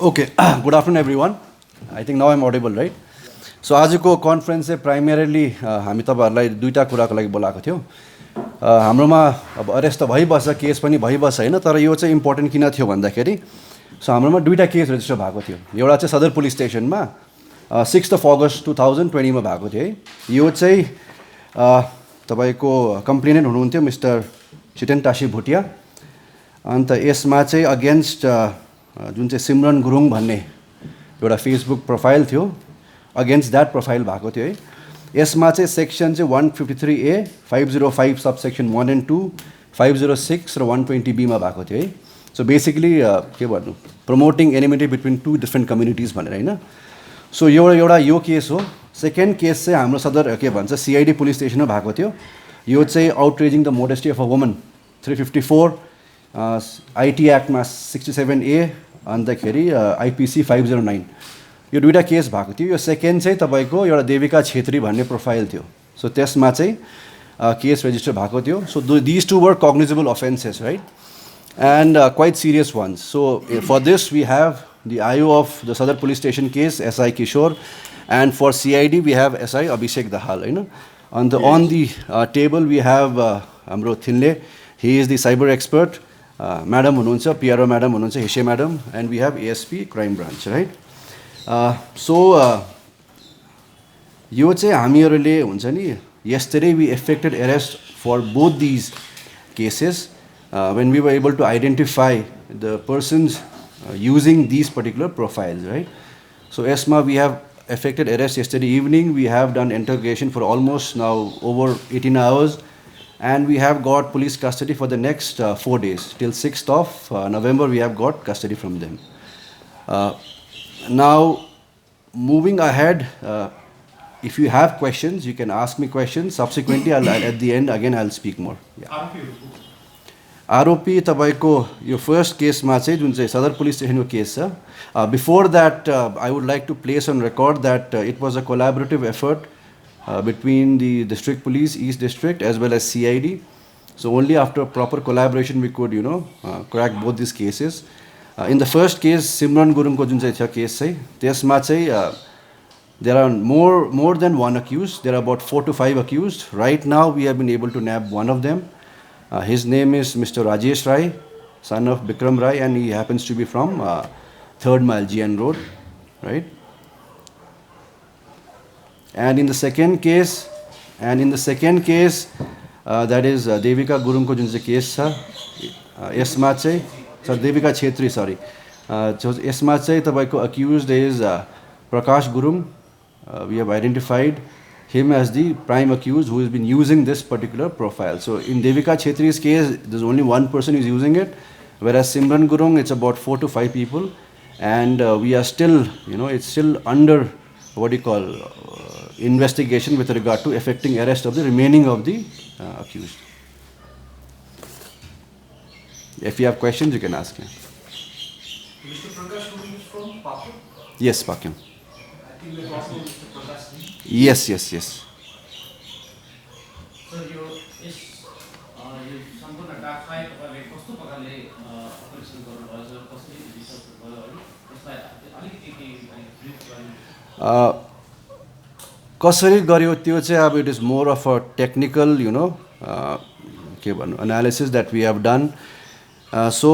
Okay, good afternoon everyone. I think now I'm audible, right? So आजको conference चाहिँ primarily हामी तपाईहरुलाई दुईटा कुराको लागि बोलाएको थियौ। हाम्रोमा अब अरेस्ट त भइबस्छ, केस पनि भइबस्छ हैन, तर यो चाहिँ इम्पोर्टेन्ट किन थियो भन्दाखेरि सो हाम्रोमा दुईटा केस रेजिस्टर भएको थियो। एउटा चाहिँ सदर पुलिस स्टेसनमा 6 अगस्त 2020 मा भएको थियो है। यो चाहिँ तपाईको कम्प्लेनेन्ट हुनुहुन्थ्यो मिस्टर चितेन टासी भुटिया। अन्त यसमा चाहिँ अगेन्स्ट जुन चाहिँ सिमरन गुरुङ भन्ने एउटा फेसबुक प्रोफाइल थियो, अगेन्स्ट द्याट प्रोफाइल भएको थियो है। यसमा चाहिँ सेक्सन चाहिँ 153A 505 subsection 1 and 2 506 raw 120B मा भएको थियो है। सो बेसिकली के भन्नु, promoting enmity between two different communities भनेर हैन। सो एउटा यो केस हो। सेकेन्ड केस चाहिँ हाम्रो सदर के भन्छ CID पुलिस स्टेसनमा भएको थियो। यो चाहिँ outraging the modesty of a woman 354 IT एक्टमा 67A अन्तखेरि IPC 509 यो दुईटा केस भएको थियो। यो सेकेन्ड चाहिँ तपाईको एउटा देविका छेत्री भन्ने प्रोफाइल थियो। सो त्यसमा चाहिँ केस रेजिस्टर भएको थियो। So this two were cognizable offences, right, and quite serious ones. So for this we have the IO of the Sadar Police Station case, SI Kishore, and for CID we have SI Abhishek Dahal. You know, on the table we have Amro Thinle. He is the cyber expert. Madam Hununcha, PRO Madam Hununcha, Hishe Madam, and we have ASP Crime Branch, right? यो चाहिँ हामीहरूले हुन्छ नि, yesterday we effected arrest for both these cases when we were able to identify the persons using these particular profiles, right? So ESMA, we have effected arrest yesterday evening. We have done interrogation for almost now over 18 hours, and we have got police custody for the next 4 days. Till 6th of November, we have got custody from them. Now, moving ahead, if you have questions, you can ask me questions. Subsequently, at the end, again, I'll speak more. Yeah. आरोपी तपाईको यो first केसमा चाहिँ जुन चाहिँ Sadar police स्टेसनको case छ, before that I would like to place on record that it was a collaborative effort between the district police, East District, as well as CID. So only after proper collaboration we could, crack both these cases. In the first case, Simran Gurung ko jun chai cha case chai, त्यसमा चाहिँ there are more than one accused. There are about 4 to 5 accused. Right now, we have been able to nab one of them. His name is Mr. Rajesh Rai, son of Bikram Rai, and he happens to be from 3rd Mile GN Road, right? And in the second case, that is Devika Gurung ko jun se case cha, यसमा चाहिँ Devika Chhetri, sorry. यसमा चाहिँ तपाईको accused is Prakash Gurung. We have identified him as the prime accused who has been using this particular profile. So in Devika Chhetri's case, there's only one person who is using it, whereas Simran Gurung, it's about 4 to 5 people, and we are still, it's still under what you call investigation with regard to effecting arrest of the remaining of the accused. If you have questions, you can ask him. Mr. Prakash Gurung is from Pakim? Yes, Pakim. I think that also Mr. Prakash Gurung. Yes. So यो सम्पूर्ण डाटालाई तपाईले कस्तो प्रकारले operation गर्नुभयो, कसरी research भयो है, त्यसलाई अलिकति ब्रिफ गर्नु। कसरी गर्यो त्यो चाहिँ अब it is more of a technical के भन्नु analysis that we have done. So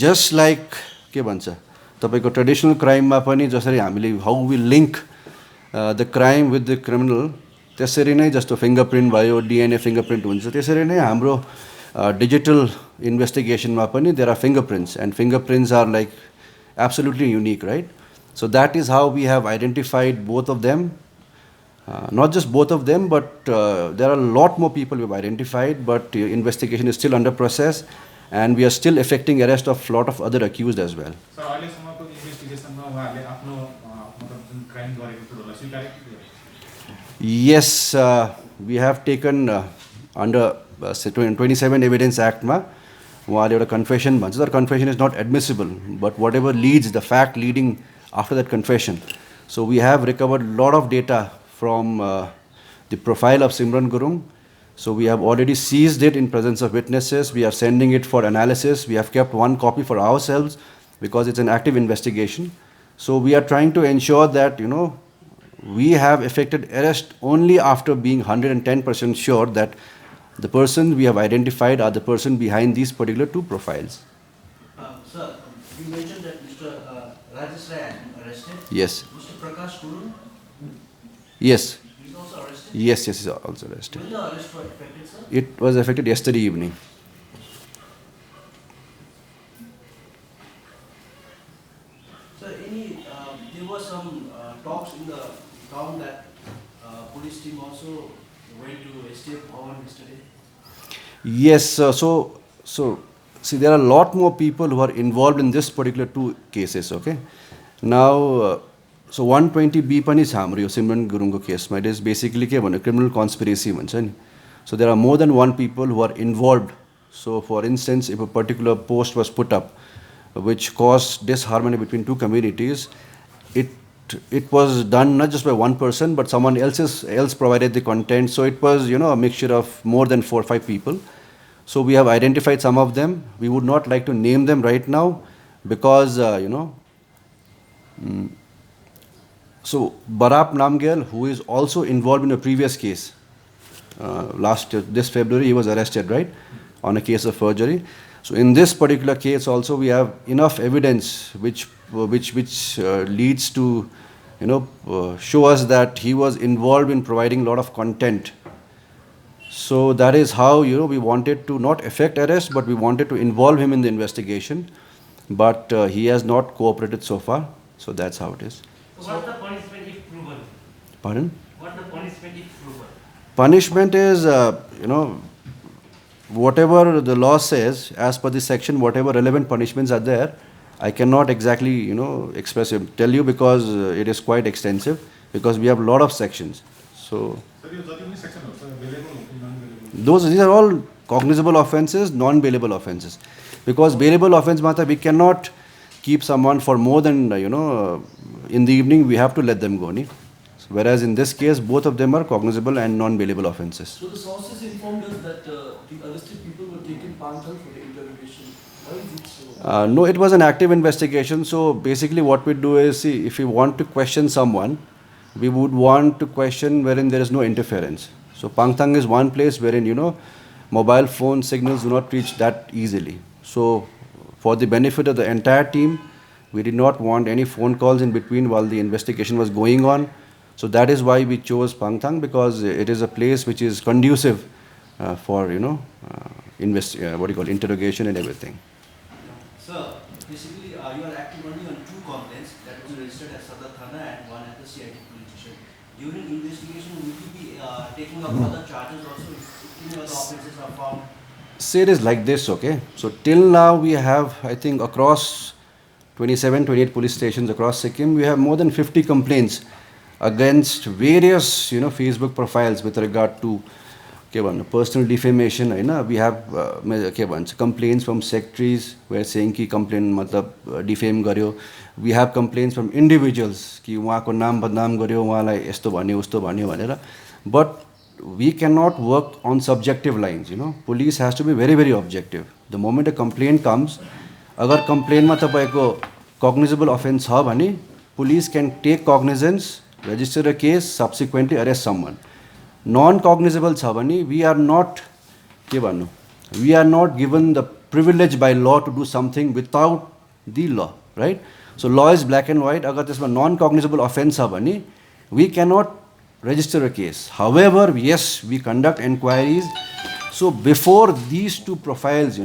just like के भन्छ तपाईको ट्रेडिसनल क्राइममा पनि जसरी हामीले how we link the crime with the criminal, त्यसरी नै जस्तो फिङ्गरप्रिन्ट भयो, DNA फिङ्गरप्रिन्ट हुन्छ, त्यसरी नै हाम्रो डिजिटल इन्भेस्टिगेसनमा पनि there are fingerprints, and fingerprints are like absolutely unique, right? So that is how we have identified both of them. Not just both of them, but there are a lot more people we've identified, but investigation is still under process, and we are still effecting arrest of a lot of other accused as well. So, अहिलेसम्मको इन्भेस्टिगेसनमा उहाँले आफ्नो मतलब जुन crime गरेको कुरोलाई स्वीकार गर्नुभयो? Yes, we have taken under 27 Evidence Act मा उहाँले एउटा confession भन्छ, तर confession is not admissible, but whatever leads, the fact leading after that confession. So we have recovered a lot of data from the profile of Simran Gurung. So we have already seized it in presence of witnesses. We are sending it for analysis. We have kept one copy for ourselves because it's an active investigation. So we are trying to ensure that, we have effected arrest only after being 110% sure that the person we have identified are the person behind these particular two profiles. Sir, you mentioned that Mr. Rajesh Rai has been arrested. Yes. Mr. Prakash Kurun, Yes. he's also arrested. Yes, he's also arrested. When the arrest was effected, sir? It was effected yesterday evening. Sir, there were some talks in the town that police team also went to escape Bhavan yesterday. Yes, so see, there are a lot more people who are involved in this particular two cases. Okay, now so 120B पनि छ हाम्रो यो सिमरन गुरुङको केसमा. It is basically के भन्यो criminal conspiracy भन्छ नि. So there are more than one people who are involved. So for instance, if a particular post was put up which caused disharmony between two communities, it was done not just by one person, but someone else provided the content. So it was, a mixture of more than 4 or 5 people. So we have identified some of them. We would not like to name them right now because, so Barap Namgyal, who is also involved in a previous case, this February he was arrested, right, on a case of forgery. So in this particular case also we have enough evidence which leads to, show us that he was involved in providing a lot of content. So that is how, we wanted to not effect arrest, but we wanted to involve him in the investigation. But he has not cooperated so far. So that's how it is. So what the punishment if proven? Pardon? What the punishment if proven? Punishment is, whatever the law says, as per the section, whatever relevant punishments are there, I cannot exactly, tell you because it is quite extensive, because we have a lot of sections. So, these are all cognizable offences, non-bailable offences. Because bailable offence, we cannot keep someone for more than, in the evening, we have to let them go. Whereas in this case, both of them are cognizable and non-bailable offences. So the sources informed us that the arrested people were taken Pangthal for the interrogation. Why is it so? No, it was an active investigation. So basically what we do is, see, if we want to question someone, we would want to question wherein there is no interference. So Pangthang is one place wherein, mobile phone signals do not reach that easily. So for the benefit of the entire team, we did not want any phone calls in between while the investigation was going on. So that is why we chose Pangthang, because it is a place which is conducive for, interrogation and everything. Sir, basically you are acting only on 2 complaints that was registered at Sadar Thana and one at the CID police station. During investigation, will you be taking up other charges also if any other offences are found? Say it is like this, okay? So till now we have, I think, across 27, 28 police stations across Sikkim, we have more than 50 complaints against various, Facebook profiles with regard to personal defamation. We have complaints from secretaries who are saying कि complain मतलब defame गर्यो. We have complaints from individuals कि उहाँको नाम बदनाम गर्यो, उहाँलाई यस्तो भन्यो उस्तो भन्यो भनेर. But we cannot work on subjective lines. Police has to be very, very objective. The moment a complaint comes, अगर complaint मा तपाईको cognizable offence छ भने, police can take cognizance, register a case, subsequently arrest someone. Non-cognizable छ भने, we are not given the privilege by law to do something without the law, right? So law is black and white. अगर त्यसमा non-cognizable offence छ भने, we cannot register a case. However, yes, we conduct inquiries. So before these two profiles,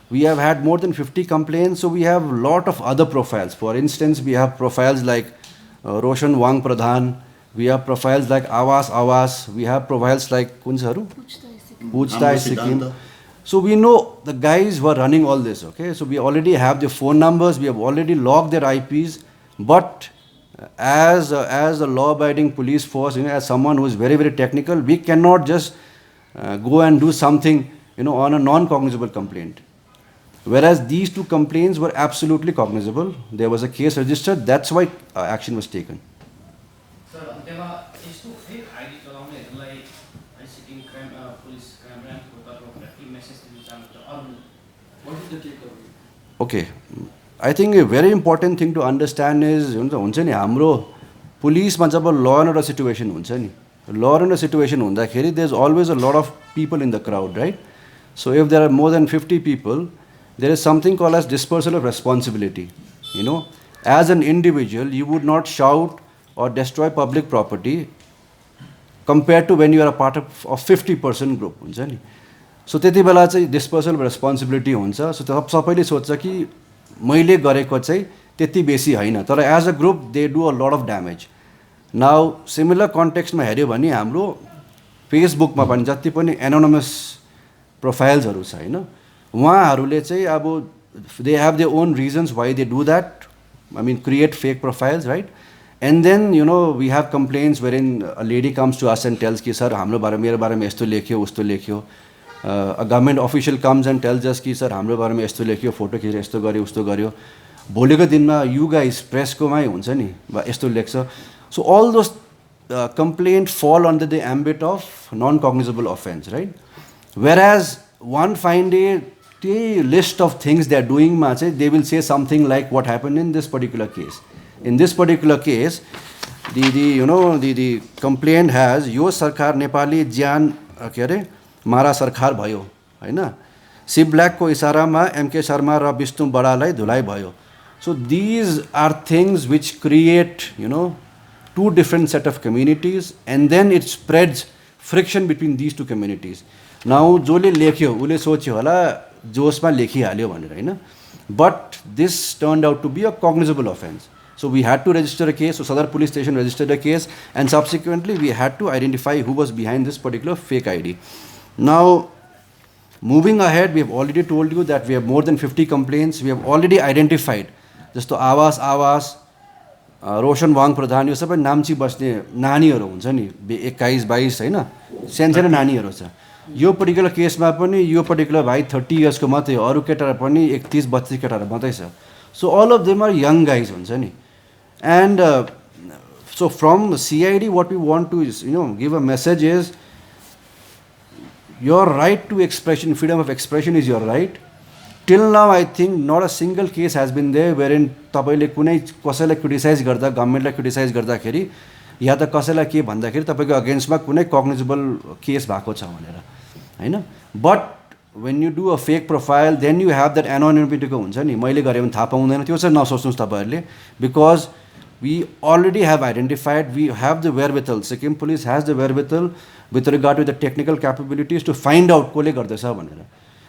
we have had more than 50 complaints. So we have a lot of other profiles. For instance, we have profiles like Roshan Wang Pradhan. We have profiles like Awas. We have profiles like Kunsaru? Puchtai Sikkim. So we know the guys who are running all this, okay? So we already have their phone numbers. We have already logged their IPs. But as a law-abiding police force, as someone who is very, very technical, we cannot just go and do something, on a non-cognizable complaint. Whereas these two complaints were absolutely cognizable. There was a case registered. That's why action was taken. Sir, त्यहाँ यस्तो fake ID चलाउनेहरूलाई Sikkim crime police crime ब्रान्चको तर्फबाट के message दिन चाहनुहुन्छ? What is the takeaway? Okay. I think a very important thing to understand is हुन्छ नि हाम्रो पुलिसमा जब ल एन्ड अर्डर सिचुएसन हुन्छ नि ल एन्ड अर्डर सिचुएसन हुँदाखेरि there is always a lot of people in the crowd right so if there are more than 50 people there is something call as dispersal of responsibility you know as an individual you would not shout or destroy public property compared to when you are a part of 50% group हुन्छ नि सो त्यति बेला चाहिँ dispersal responsibility हुन्छ सो सबैले सोध्छ कि मैले गरेको चाहिँ त्यति बेसी होइन तर as a group they do a lot of damage now similar कन्टेक्स्टमा हेऱ्यो भने हाम्रो फेसबुकमा पनि जति पनि एनोनमस प्रोफाइल्सहरू छ होइन उहाँहरूले चाहिँ अब they have their own reasons why they do that I mean create fake profiles right And then, you know, we have complaints wherein a lady comes to us and tells कि sir हाम्रो बारेमा मेरो बारेमा यस्तो लेख्यो उस्तो लेख्यो a government official comes and tells us कि सर हाम्रो बारेमा यस्तो लेख्यो फोटो खिचेर यस्तो गर्यो उस्तो गर्यो भोलिको दिनमा यु गाइस प्रेसकोमै हुन्छ नि यस्तो लेख्छ so all those complaint fall under the ambit of non-cognizable offense, right? Whereas one fine day, the list of things they are doing, they will say something like what happened in this particular case. In this particular case, the complaint has यो सरकार नेपाली ज्यान के अरे मारा सरकार भयो हैन सी black को इशारामा MK Sharma र विष्णु बडालाई धुलाई भयो. So these are things which create two different set of communities, and then it spreads friction between these two communities. Now जसले लेख्यो उसले सोच्यो होला जोसमा लेखिहाल्यो भनेर हैन, but this turned out to be a cognizable offense. So we had to register a case. So Sadar police station registered a case, and subsequently we had to identify who was behind this particular fake ID. Now moving ahead, we have already told you that we have more than 50 complaints. We have already identified just to आवास रोशन Wang प्रधान यो सबै नाम्ची बस्ने नानीहरू हुन्छ नि 21-22 हैन सानो नानीहरू छ. यो particular केसमा पनि यो पर्टिकुलर भाइ 30 इयर्स को मात्रै, अरु केटाहरु पनि 31-32 केटाहरु मात्रै छ. So all of them are young guys हुन्छ नि. And so from CID what we want to is give a message is your right to expression, freedom of expression is your right. Till now I think not a single case has been there wherein तपाईले कुनै कसैलाई criticise गर्दा गभर्नमेन्टलाई criticise गर्दाखेरि या त कसैलाई के भन्दाखेरि तपाईको अगेन्स्टमा कुनै कग्निजेबल केस भएको छ भनेर हैन. But when you do a fake profile then you have that anonymity को हुन्छ नि, मैले गरे भने थाहा पाउँदैन, त्यो चाहिँ नसोच्नुस् तपाईहरुले, because we already have identified, we have the wherewithal, Sikkim police has the wherewithal with regard to the technical capabilities to find out कसले गर्दैछ भनेर.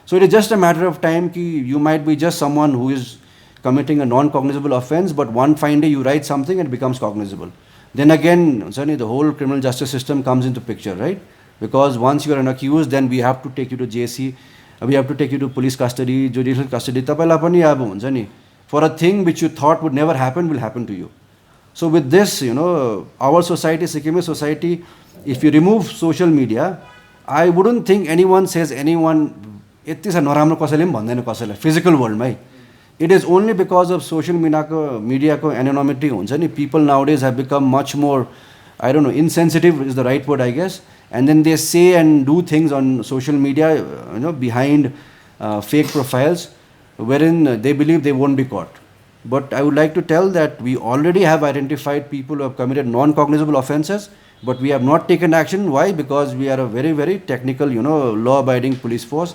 So it is just a matter of time ki you might be just someone who is committing a non-cognizable offense, but one fine day you write something and it becomes cognizable. Then again, the whole criminal justice system comes into picture, right? Because once you are an accused, then we have to take you to JC, we have to take you to police custody, judicial custody. तपाईलाई पनि अब हुन्छ नि, for a thing which you thought would never happen will happen to you. So with this, our society, Sikkimese society, if you remove social media, I wouldn't think anyone says anyone यति छ नराम्रो कसैले पनि भन्दैन कसैलाई physical वर्ल्डमै. It is only because of social मिडियाको anonymity हुन्छ नि. People nowadays have become much more, I don't know, insensitive is the right word I guess, and then they say and do things on social media behind fake profiles wherein they believe they won't be caught. But I would like to tell that we already have identified people who have committed non-cognizable offences, but we have not taken action. Why? Because we are a very, very technical, law-abiding police force.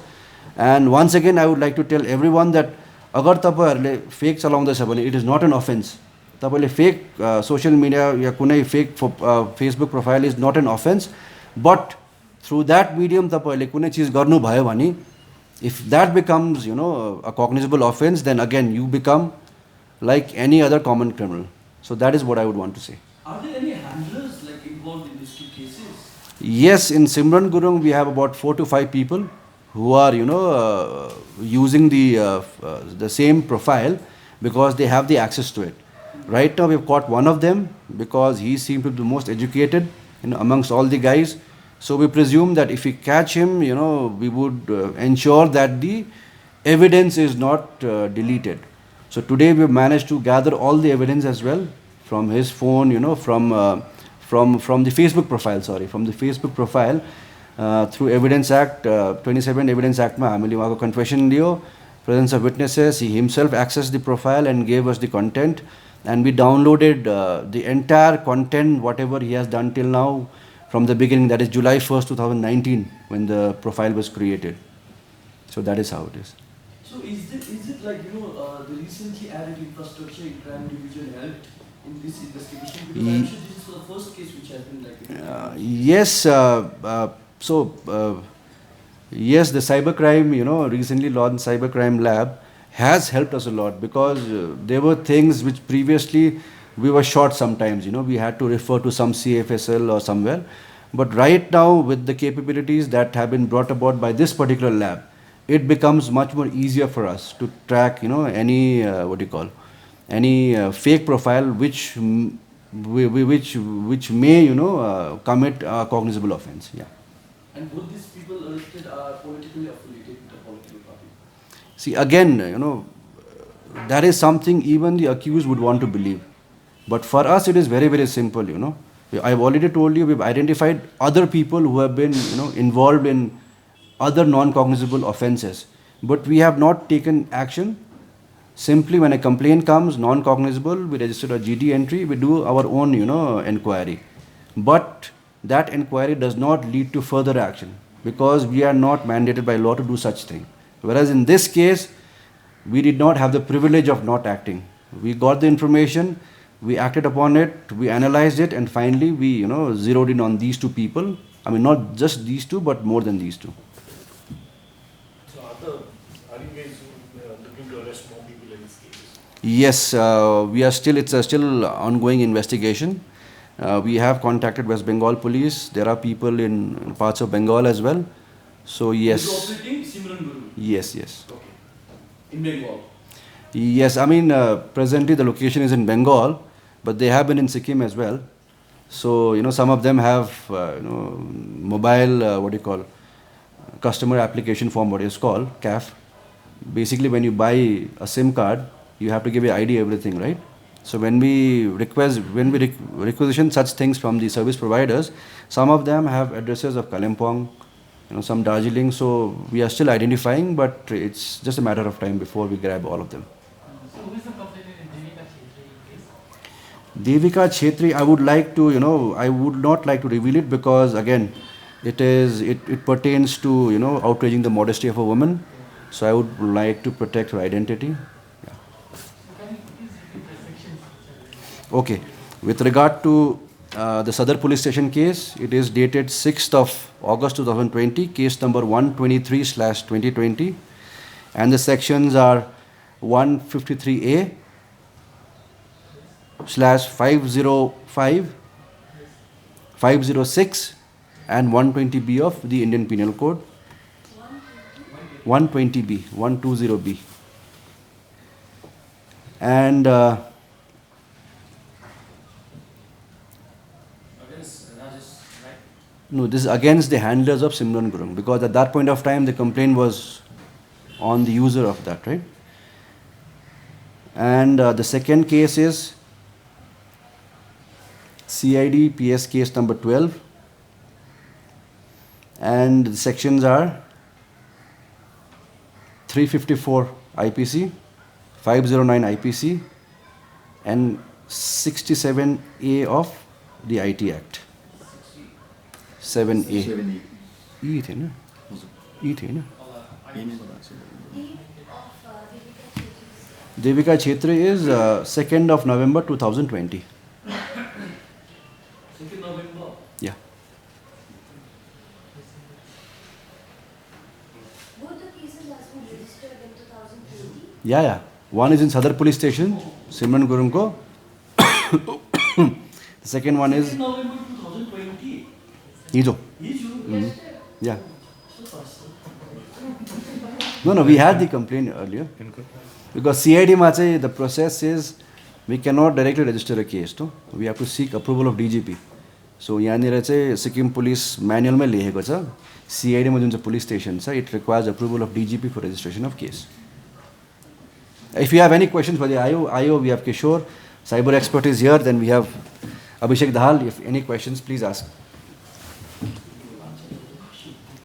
And once again, I would like to tell everyone that agar तपाईहरुले fake चलाउँदैछ भने it is not an offense. तपाईले fake social media या कुनै fake Facebook profile is not an offense. But through that medium तपाईले कुनै चीज गर्नु भयो भने, if that becomes a cognizable offense, then again you become like any other common criminal. So that is what I would want to say. Are there any handlers involved in these two cases? Yes, in Simran Gurung we have about 4 to 5 people who are using the same profile because they have the access to it. Right now we've caught one of them because he seemed to be the most educated amongst all the guys. So we presume that if we catch him, we would ensure that the evidence is not deleted. So today we've managed to gather all the evidence as well from his phone, from the Facebook profile, from the Facebook profile. Through Evidence Act, 27 Evidence Act, हामीले उहाँको confession Leo, presence of witnesses. He himself accessed the profile and gave us the content, and we downloaded the entire content, whatever he has done till now, from the beginning. That is July 1st, 2019, when the profile was created. So that is how it is. So is it like, the recently added infrastructure in crime division helped in this investigation? Because I'm sure this is the first case which has been like... Yes, yes, the cybercrime, recently launched cybercrime lab has helped us a lot, because there were things which previously we were short sometimes, we had to refer to some CFSL or somewhere. But right now, with the capabilities that have been brought about by this particular lab, it becomes much more easier for us to track, any, any fake profile which may, commit a cognizable offense. Yeah. And both these people arrested are politically affiliated with a political party? See, again, that is something even the accused would want to believe. But for us, it is very, very simple, I've already told you, we've identified other people who have been, involved in other non-cognizable offenses. But we have not taken action. Simply when a complaint comes, non-cognizable, we register a GD entry, we do our own, inquiry. But that inquiry does not lead to further action, because we are not mandated by law to do such thing. Whereas in this case, we did not have the privilege of not acting. We got the information, we acted upon it, we analyzed it, and finally we, zeroed in on these two people. I mean, not just these two, but more than these two. So are you guys looking to arrest more people in this case? Yes, it's a still ongoing investigation. We have contacted West Bengal police. There are people in parts of Bengal as well. So yes. Is operating Simran Guru? Yes, yes. Okay. In Bengal? Yes, I mean, presently the location is in Bengal, but they have been in Sikkim as well. So, some of them have, mobile, customer application form, what is called, CAF. Basically, when you buy a SIM card, you have to give your ID, everything, right? So when we requisition such things from the service providers, some of them have addresses of Kalimpong, some Darjeeling. So we are still identifying, but it's just a matter of time before we grab all of them. So who is the complainant in Devika Chhetri case? Devika Chhetri, I would like to, I would not like to reveal it, because again, it pertains to, outraging the modesty of a woman. So I would like to protect her identity. Okay. With regard to the Sadar police station case, it is dated 6th of August 2020, case number 123/2020, and the sections are 153A /505, 506, and 120B of the Indian Penal Code. 120B, 120B. And no, this is against the handlers of Simran Gurung, because at that point of time the complaint was on the user of that, right? And the second case is CID PS case number 12, and the sections are 354 IPC, 509 IPC, and 67A of the IT Act. 7A. E थे ना? E थे ना? Devika Chhetri is 2nd of November 2020. 2nd November? Yeah. Both the cases has been registered in 2020? Yeah. One is in Sadar police station, Simran Gurung ko. The second one is 2nd November 2020? Ijo. Ijo? Yeah. No, we had the complaint earlier. Because CID ma chahi, the process is we cannot directly register a case. No? We have to seek approval of DGP. So yahanira chahi Sikkim police manual mein leheko cha, CID ma jun cha police station cha, it requires approval of DGP for registration of case. If you have any questions for the IO, we have Kishore, cyber expert is here, then we have Abhishek Dahal. If any questions, please ask.